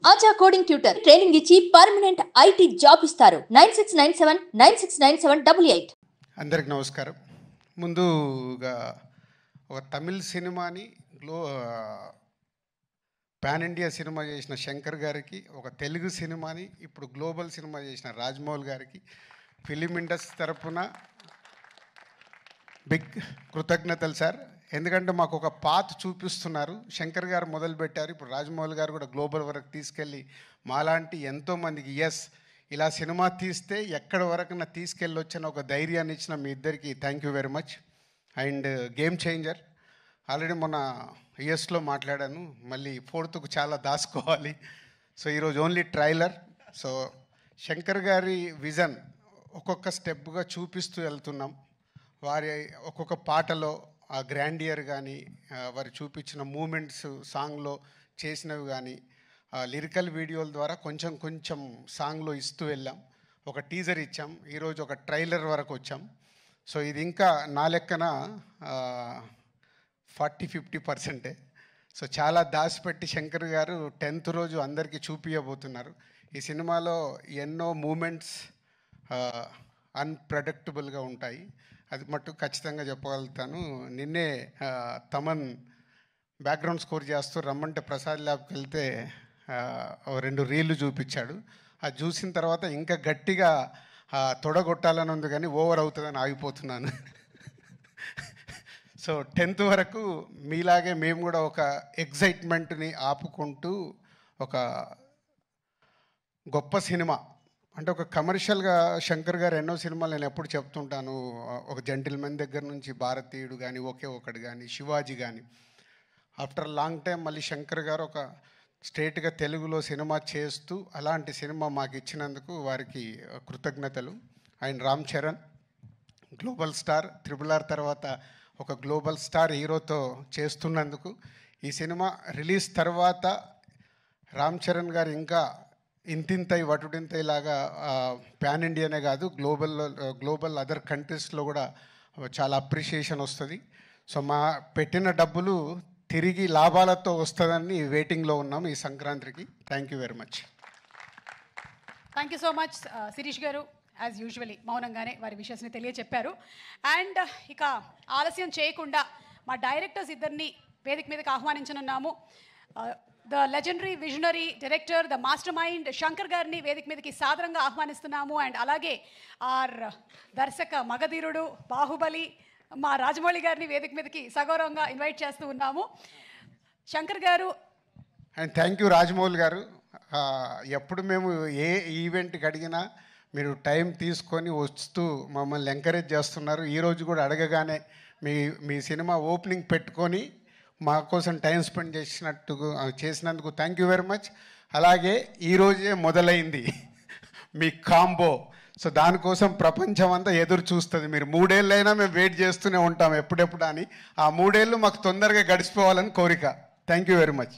ఆజా coding tutor training ఇచ్చి permanent IT job ఇస్తారు. 9697969788. అందరికి నమస్కారం. ముందుగా ఒక తమిళ్ సినిమాని పాన్ ఇండియా సినిమా చేసిన శంకర్ గారికి, ఒక తెలుగు సినిమాని ఇప్పుడు గ్లోబల్ సినిమా చేసిన రాజమౌళి గారికి ఫిలిం ఇండస్ట్రీ తరఫున బిగ్ కృతజ్ఞతలు సార్. ఎందుకంటే మాకు ఒక పాత్ చూపిస్తున్నారు. శంకర్ గారు మొదలుపెట్టారు, ఇప్పుడు రాజమౌళి గారు కూడా గ్లోబల్ వరకు తీసుకెళ్ళి మాలాంటి ఎంతోమందికి ఇలా సినిమా తీస్తే ఎక్కడి వరకు తీసుకెళ్ళొచ్చని ఒక ధైర్యాన్ని ఇచ్చిన మీ ఇద్దరికి thank you very much. And game changer already మొన్న యూఎస్లో మాట్లాడాను, మళ్ళీ ఫోర్త్కు చాలా దాచుకోవాలి. సో ఈరోజు ఓన్లీ ట్రైలర్. సో శంకర్ గారి విజన్ ఒక్కొక్క స్టెప్గా చూపిస్తూ వెళ్తున్నాం. వారి ఒక్కొక్క పాటలో ఆ గ్రాండియర్ కానీ, వారు చూపించిన మూమెంట్స్ సాంగ్లో చేసినవి కానీ, లిరికల్ వీడియోల ద్వారా కొంచెం కొంచెం సాంగ్లో ఇస్తూ వెళ్ళాం. ఒక టీజర్ ఇచ్చాం, ఈరోజు ఒక ట్రైలర్ వరకు వచ్చాం. సో ఇది ఇంకా నా లెక్కన 40-50%. సో చాలా దాచిపెట్టి శంకర్ గారు 10th రోజు అందరికీ చూపించబోతున్నారు. ఈ సినిమాలో ఎన్నో మూమెంట్స్ అన్ప్రెడిక్టబుల్గా ఉంటాయి, అది మట్టు ఖచ్చితంగా చెప్పగలుగుతాను. నిన్నే తమన్ బ్యాక్గ్రౌండ్ స్కోర్ చేస్తూ రమ్మంటే ప్రసాద్ ల్యాబ్కి వెళ్తే 2 రీళ్లు చూపించాడు. అది చూసిన తర్వాత ఇంకా గట్టిగా తొడగొట్టాలని ఉంది, కానీ ఓవర్ అవుతుందని ఆగిపోతున్నాను. సో 10th వరకు మీలాగే మేము కూడా ఒక ఎగ్జైట్మెంట్ని ఆపుకుంటూ ఒక గొప్ప సినిమా అంటే ఒక కమర్షియల్గా శంకర్ గారు ఎన్నో సినిమాలు నేను ఎప్పుడు చెప్తుంటాను. ఒక జెంటిల్మెన్ దగ్గర నుంచి భారతీయుడు కానీ, ఒకే ఒకటి కానీ, శివాజీ కానీ, ఆఫ్టర్ లాంగ్ టైం మళ్ళీ శంకర్ గారు ఒక స్ట్రేట్గా తెలుగులో సినిమా చేస్తూ అలాంటి సినిమా మాకు ఇచ్చినందుకు వారికి కృతజ్ఞతలు. And Ram Charan global star, RRR తర్వాత ఒక గ్లోబల్ స్టార్ హీరోతో చేస్తున్నందుకు, ఈ సినిమా రిలీజ్ తర్వాత రామ్ చరణ్ గారు ఇంకా ఇంతింతై వటుడింతై లాగా పాన్ ఇండియానే కాదు గ్లోబల్ అదర్ కంట్రీస్లో కూడా చాలా అప్రిషియేషన్ వస్తుంది. సో మా పెట్టిన డబ్బులు తిరిగి లాభాలతో వస్తుందని వెయిటింగ్లో ఉన్నాం ఈ సంక్రాంతికి. Thank you very much. Thank you so much Shirish గారు. యాజ్ యూజువలీ మౌనంగానే వారి విషయాన్ని తెలియచెప్పారు. అండ్ ఇక ఆలస్యం చేయకుండా మా డైరెక్టర్స్ ఇద్దరిని వేదిక మీదకి ఆహ్వానించనున్నాము. The legendary visionary director, the mastermind Shankar గారిని వేదిక మీదకి సాదరంగా ఆహ్వానిస్తున్నాము. అండ్ అలాగే ఆర్ దర్శక మగధీరుడు బాహుబలి మా రాజమౌళి గారిని వేదిక మీదకి సగౌరవంగా ఇన్వైట్ చేస్తూ ఉన్నాము. శంకర్ గారు అండ్ థ్యాంక్ యూ రాజమౌళి గారు. ఎప్పుడు మేము ఏ ఈవెంట్కి అడిగినా మీరు టైం తీసుకొని వస్తూ మమ్మల్ని ఎంకరేజ్ చేస్తున్నారు. ఈరోజు కూడా అడగగానే మీ సినిమా ఓపెనింగ్ పెట్టుకొని మా కోసం టైం స్పెండ్ చేసినందుకు థ్యాంక్ యూ వెరీ మచ్. అలాగే ఈరోజే మొదలైంది మీ కాంబో. సో దానికోసం ప్రపంచం అంతా ఎదురు చూస్తుంది. మీరు 3 ఏళ్ళైనా మేము వెయిట్ చేస్తూనే ఉంటాం ఎప్పుడెప్పుడు అని. ఆ 3 ఏళ్ళు మాకు తొందరగా గడిచిపోవాలని కోరిక. Thank you very much.